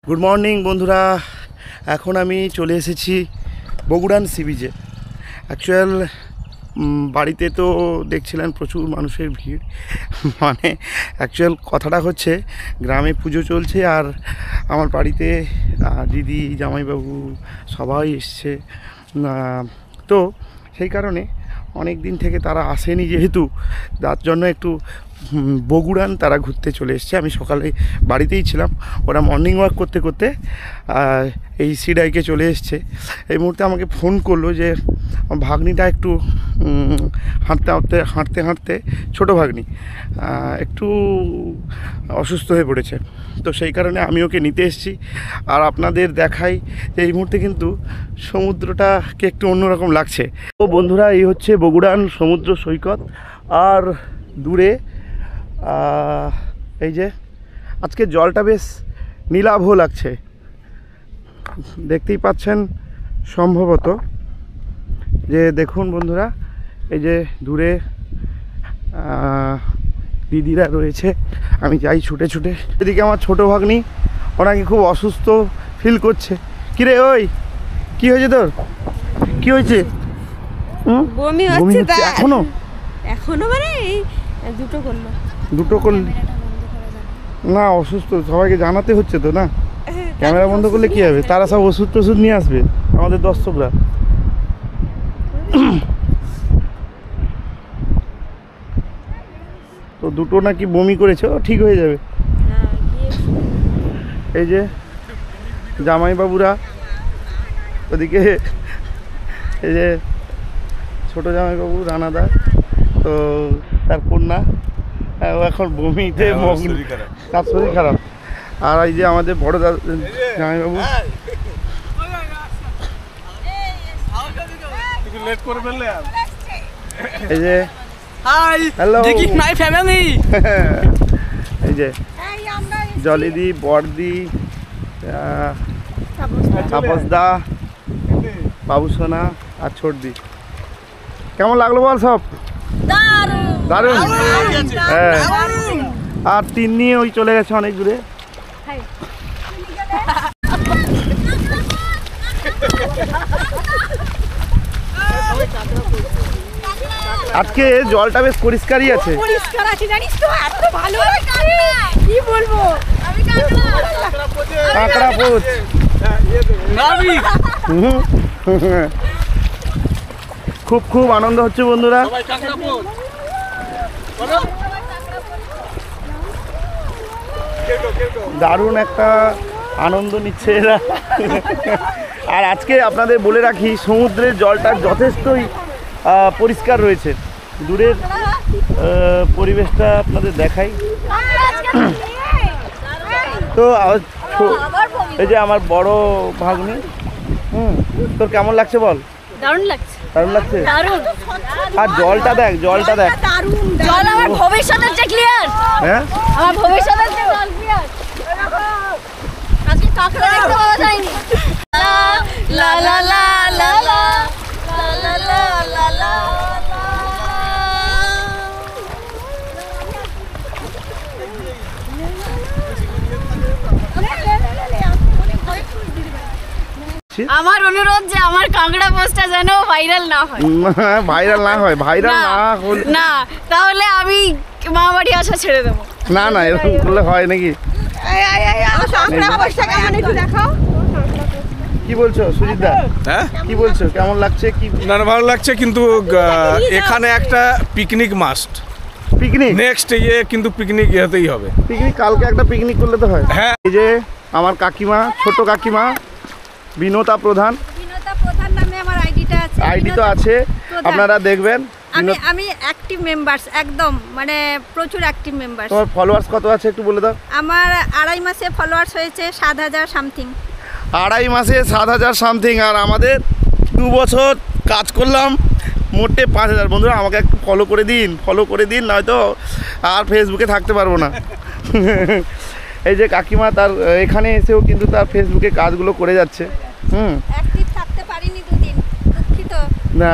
Good morning বন্ধুরা, এখন আমি চলে এসেছি বগুড়ান সি বিচে। অ্যাকচুয়াল বাড়িতে তো দেখছিলেন প্রচুর মানুষের ভিড়, মানে অ্যাকচুয়াল কথাটা হচ্ছে গ্রামে পুজো চলছে আর আমার বাড়িতে দিদি জামাইবাবু সবাই এসছে, তো সেই কারণে অনেক দিন থেকে তারা আসেনি, যেহেতু তার জন্য একটু বগুড়ান তারা ঘুরতে চলে এসছে। আমি সকালে বাড়িতেই ছিলাম, ওরা মর্নিং ওয়াক করতে করতে এই সিডাইকে চলে এসছে। এই মুহূর্তে আমাকে ফোন করলো যে ভাগ্নিটা একটু হাঁটতে হাঁটতে ছোটো ভাগ্নি একটু অসুস্থ হয়ে পড়েছে, তো সেই কারণে আমি ওকে নিতে এসেছি। আর আপনাদের দেখাই যে এই মুহূর্তে কিন্তু সমুদ্রটাকে একটু অন্যরকম লাগছে। ও বন্ধুরা, এই হচ্ছে বগুড়ান সমুদ্র সৈকত, আর দূরে এই যে আজকে জলটা বেশ নীলাভ লাগছে, দেখতেই পাচ্ছেন সম্ভবত। যে দেখুন বন্ধুরা, এই যে দূরে দিদিরা রয়েছে, আমি যাই ছুটে ছুটে। এদিকে আমার ছোটো ভাগ্নি, ওনাকে খুব অসুস্থ ফিল করছে। কিরে ওই, কি হয়েছে তোর? কি হয়েছে? বমি হচ্ছে এখনো মানে দুটো করল না, অসুস্থ সবাইকে জানাতে হচ্ছে তো না। ক্যামেরা বন্ধ করলে কি হবে? তারা সব ওষুধ টষুধ নিয়ে আসবে আমাদের দর্শকরা। তো দুটো নাকি বমি করেছে, ও ঠিক হয়ে যাবে। এই যে জামাইবাবুরা ওদিকে, এই যে ছোটো জামাইবাবু রানাদা, তো তার কন্যা ও এখন বমিতে মগ্ন, তার শরীর খারাপ। আর এই যে আমাদের বড় জামাইবাবু, এই যে হ্যালো মাই ফ্যামিলি, এই যে জলিদি, বড়দি, তাপসদা, বাবুসোনা আর ছোটদি। কেমন লাগলো বল? সব দারুণ। হ্যাঁ, আর তিন নিয়ে ওই চলে গেছে অনেক দূরে। আজকে জলটা বেশ পরিষ্কারই আছে, পরিষ্কার আছে জানিস তো, এত ভালো কি বলবো আমি। কাঁকড়া পোচ, খুব খুব আনন্দ হচ্ছে বন্ধুরা। দারুণ একটা আনন্দ নিচ্ছে এরা। আর আজকে আপনাদের বলে রাখি, সমুদ্রের জলটা যথেষ্টই পরিষ্কার রয়েছে। দূরের পরিবেশটা আপনাদের দেখাই। তো এই যে আমার বড় ভাগ্নি, তোর কেমন লাগছে বল? দারুণ লাগছে, দারুণ লাগছে। আর জলটা দেখ, জলটা দেখ, জল আমার ভবিষ্যতের যে ক্লিয়ার। হ্যাঁ, আমার ভবিষ্যতের যে জল ক্লিয়ার। আজকে কাঁকড়া দেখতে পাওয়া যায়নি। লা লা লা লা লা লা লা লা লা। আমার অনুরোধ যে আমার কাঁকড়া পোস্টটা যেন ভাইরাল না হয়। ভাইরাল না হয়, ভাইরাল না হলে না, তাহলে আমি মামা বাড়ি আসা ছেড়ে দেবো। না না, এরকম করলে হয় নাকি? কি বলছো সুজিত দা? হ্যাঁ, কি বলছো, কেমন লাগছে? কি না ভালো লাগছে, কিন্তু এখানে একটা পিকনিক মাস্ট। পিকনিক নেক্সট কিন্তু পিকনিক হতেই হবে। পিকনিক কালকে একটা পিকনিক করলে তো হয়। হ্যাঁ, এই যে আমার কাকিমা, ছোট কাকিমা বিনোতা প্রধান, বিনোতা প্রধান নামে আমার আইডিটা আছে। আইডি তো আছে, আপনারা দেখবেন। আমি অ্যাক্টিভ মেম্বারস, একদম মানে প্রচুর অ্যাক্টিভ মেম্বারস। তোমার ফলোয়ার্স কত আছে একটু বলে দাও। আমার 2.5 মাসে ফলোয়ার্স হয়েছে 7,000 সামথিং। 2.5 মাসে 7,000 সামথিং, আর আমাদের 2 বছর কাজ করলাম মোটে 5,000। বন্ধুরা আমাকে একটু ফলো করে দিন, নয়তো আর ফেসবুকে থাকতে পারবো না। এই যে কাকিমা, তার এখানে এসেও কিন্তু তার ফেসবুকে কাজগুলো করে যাচ্ছে। অ্যাক্টিভ থাকতে পারিনি 2 দিন, দুঃখিত। না,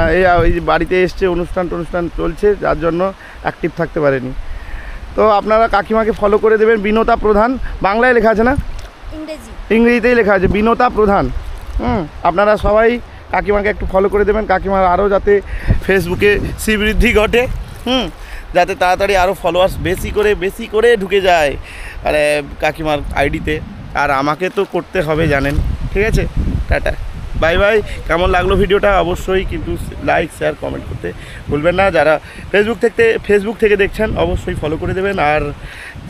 এই যে বাড়িতে এসছে, অনুষ্ঠান চলছে, যার জন্য অ্যাক্টিভ থাকতে পারেনি। তো আপনারা কাকিমাকে ফলো করে দেবেন, বিনোতা প্রধান, বাংলায় লেখা আছে না? ইংরেজি। ইংরেজিতেই লেখা আছে বিনতা প্রধান। আপনারা সবাই কাকিমাকে একটু ফলো করে দেবেন, কাকিমার আরও যাতে ফেসবুকে শ্রীবৃদ্ধি ঘটে, যাতে তাড়াতাড়ি আরও ফলোয়ার্স বেশি করে ঢুকে যায় আরে কাকিমার আইডিতে। আর আমাকে তো করতে হবে জানেন, ঠিক আছে? Tata, bye bye. কেমন লাগলো ভিডিওটা অবশ্যই কিন্তু লাইক শেয়ার কমেন্ট করতে ভুলবেন না। যারা ফেসবুক থেকে দেখছেন অবশ্যই ফলো করে দেবেন, আর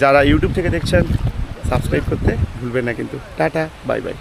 যারা ইউটিউব থেকে দেখছেন সাবস্ক্রাইব করতে ভুলবেন না কিন্তু। Tata, bye bye.